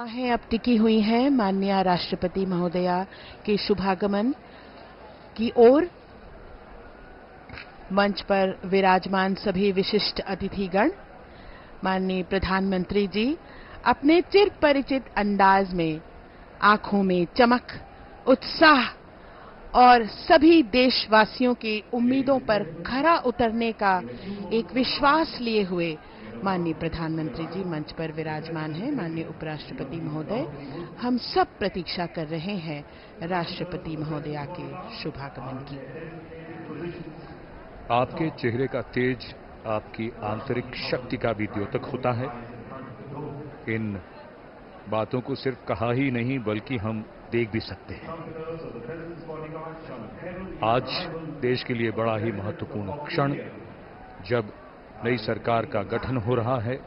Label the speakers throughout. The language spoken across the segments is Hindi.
Speaker 1: है अब टिकी हुई हैं माननीय राष्ट्रपति महोदया के शुभागमन की ओर। मंच पर विराजमान सभी विशिष्ट अतिथिगण, माननीय प्रधानमंत्री जी अपने चिर परिचित अंदाज में आंखों में चमक, उत्साह और सभी देशवासियों की उम्मीदों पर खरा उतरने का एक विश्वास लिए हुए माननीय प्रधानमंत्री जी मंच पर विराजमान हैं। माननीय उपराष्ट्रपति महोदय, हम सब प्रतीक्षा कर रहे हैं राष्ट्रपति महोदया के शुभागमन की।
Speaker 2: आपके चेहरे का तेज आपकी आंतरिक शक्ति का भी द्योतक होता है। इन बातों को सिर्फ कहा ही नहीं बल्कि हम देख भी सकते हैं। आज देश के लिए बड़ा ही महत्वपूर्ण क्षण, जब नई सरकार का गठन हो रहा है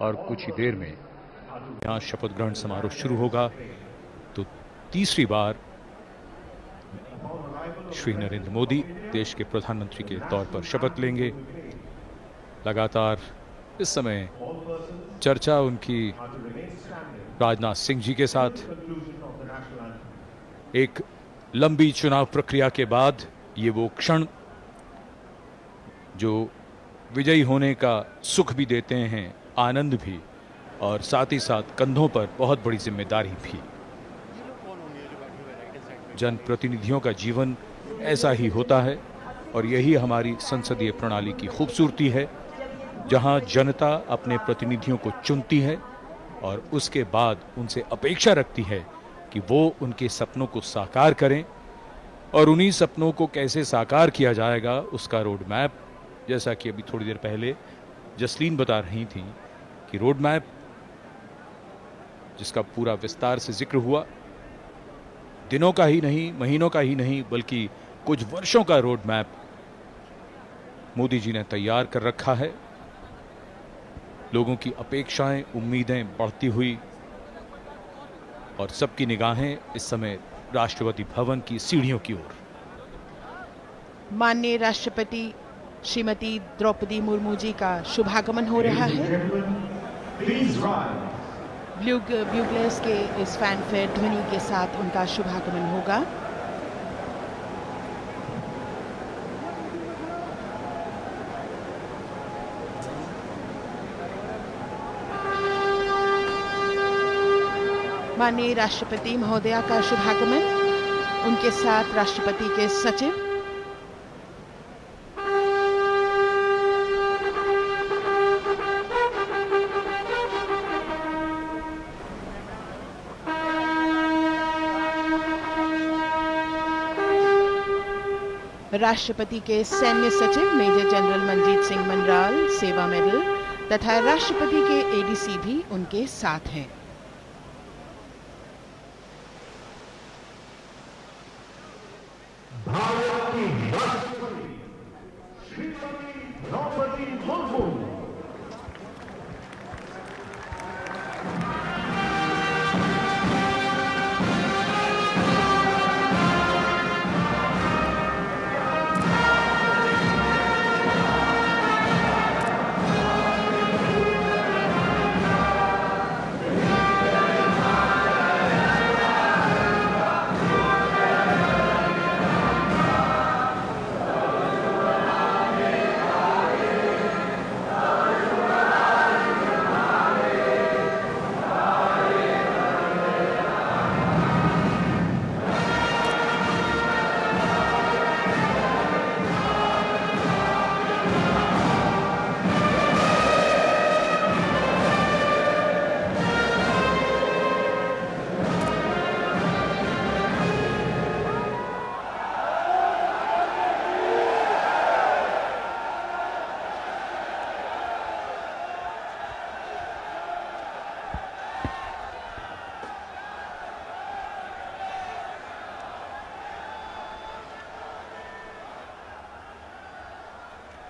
Speaker 2: और कुछ ही देर में यहां शपथ ग्रहण समारोह शुरू होगा, तो तीसरी बार श्री नरेंद्र मोदी देश के प्रधानमंत्री के तौर पर शपथ लेंगे। लगातार इस समय चर्चा उनकी राजनाथ सिंह जी के साथ, एक लंबी चुनाव प्रक्रिया के बाद ये वो क्षण जो विजयी होने का सुख भी देते हैं, आनंद भी, और साथ ही साथ कंधों पर बहुत बड़ी जिम्मेदारी भी। जनप्रतिनिधियों का जीवन ऐसा ही होता है और यही हमारी संसदीय प्रणाली की खूबसूरती है, जहां जनता अपने प्रतिनिधियों को चुनती है और उसके बाद उनसे अपेक्षा रखती है कि वो उनके सपनों को साकार करें, और उन्हीं सपनों को कैसे साकार किया जाएगा उसका रोड मैप, जैसा कि अभी थोड़ी देर पहले जसलीन बता रही थी कि रोड मैप जिसका पूरा विस्तार से जिक्र हुआ, दिनों का ही नहीं, महीनों का ही नहीं, बल्कि कुछ वर्षों का रोड मैप मोदी जी ने तैयार कर रखा है। लोगों की अपेक्षाएं, उम्मीदें बढ़ती हुई और सबकी निगाहें इस समय राष्ट्रपति भवन की सीढ़ियों की ओर।
Speaker 1: माननीय राष्ट्रपति श्रीमती द्रौपदी मुर्मू जी का शुभागमन हो रहा है। ब्यूगलर्स के इस फैनफेयर ध्वनि के साथ उनका शुभागमन होगा। माननीय राष्ट्रपति महोदया का शुभागमन, उनके साथ राष्ट्रपति के सचिव, राष्ट्रपति के सैन्य सचिव मेजर जनरल मनजीत सिंह मनराल सेवा मेडल तथा राष्ट्रपति के एडीसी भी उनके साथ हैं।
Speaker 3: भारत की राष्ट्रपति श्रीमती द्रौपदी मुर्मू।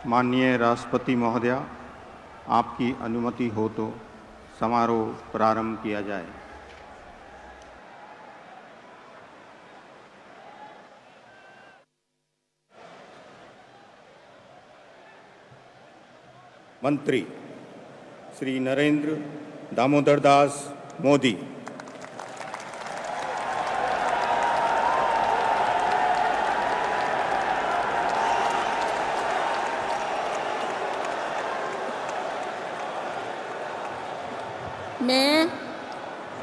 Speaker 4: माननीय राष्ट्रपति महोदया, आपकी अनुमति हो तो समारोह प्रारंभ किया जाए। मंत्री श्री नरेंद्र दामोदर दास मोदी।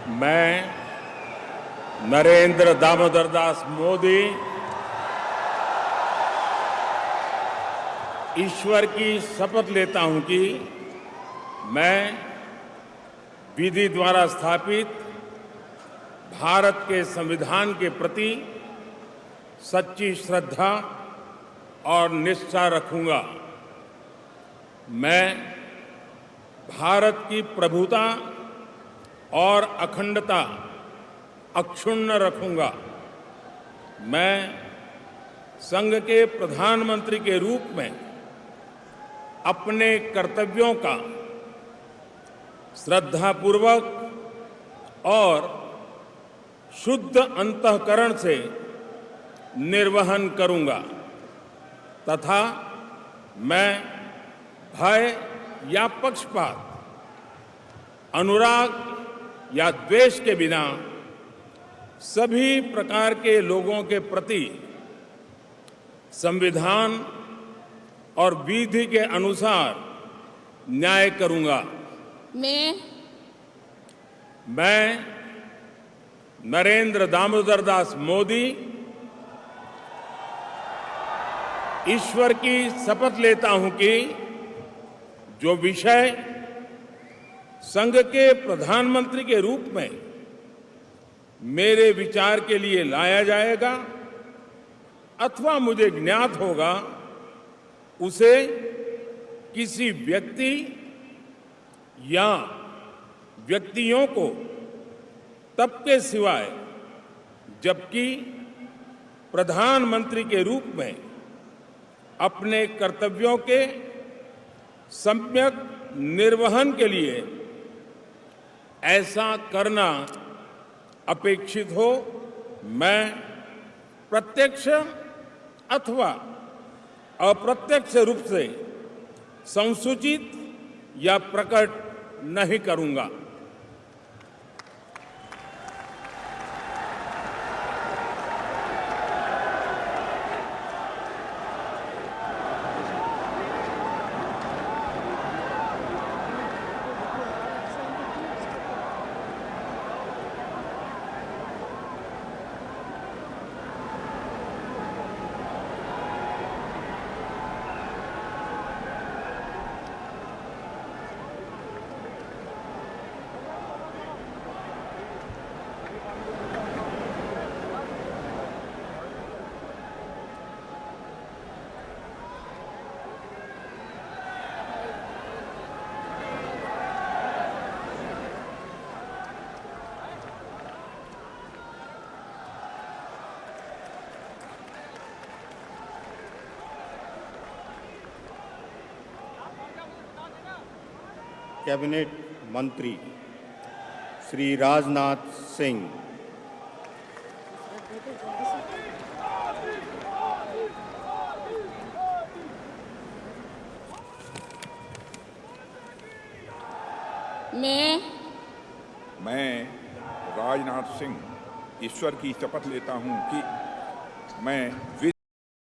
Speaker 5: मैं नरेंद्र दामोदर दास मोदी ईश्वर की शपथ लेता हूं कि मैं विधि द्वारा स्थापित भारत के संविधान के प्रति सच्ची श्रद्धा और निष्ठा रखूंगा। मैं भारत की प्रभुता और अखंडता अक्षुण्ण रखूंगा। मैं संघ के प्रधानमंत्री के रूप में अपने कर्तव्यों का श्रद्धापूर्वक और शुद्ध अंतःकरण से निर्वहन करूंगा तथा मैं भय या पक्षपात, अनुराग या द्वेष के बिना सभी प्रकार के लोगों के प्रति संविधान और विधि के अनुसार न्याय करूंगा। मैं नरेंद्र दामोदर दास मोदी ईश्वर की शपथ लेता हूं कि जो विषय संघ के प्रधानमंत्री के रूप में मेरे विचार के लिए लाया जाएगा अथवा मुझे ज्ञात होगा, उसे किसी व्यक्ति या व्यक्तियों को तब के सिवाय जबकि प्रधानमंत्री के रूप में अपने कर्तव्यों के सम्यक निर्वहन के लिए ऐसा करना अपेक्षित हो, मैं प्रत्यक्ष अथवा अप्रत्यक्ष रूप से संसूचित या प्रकट नहीं करूंगा।
Speaker 4: कैबिनेट मंत्री श्री राजनाथ सिंह,
Speaker 6: मैं राजनाथ सिंह ईश्वर की शपथ लेता हूं कि मैं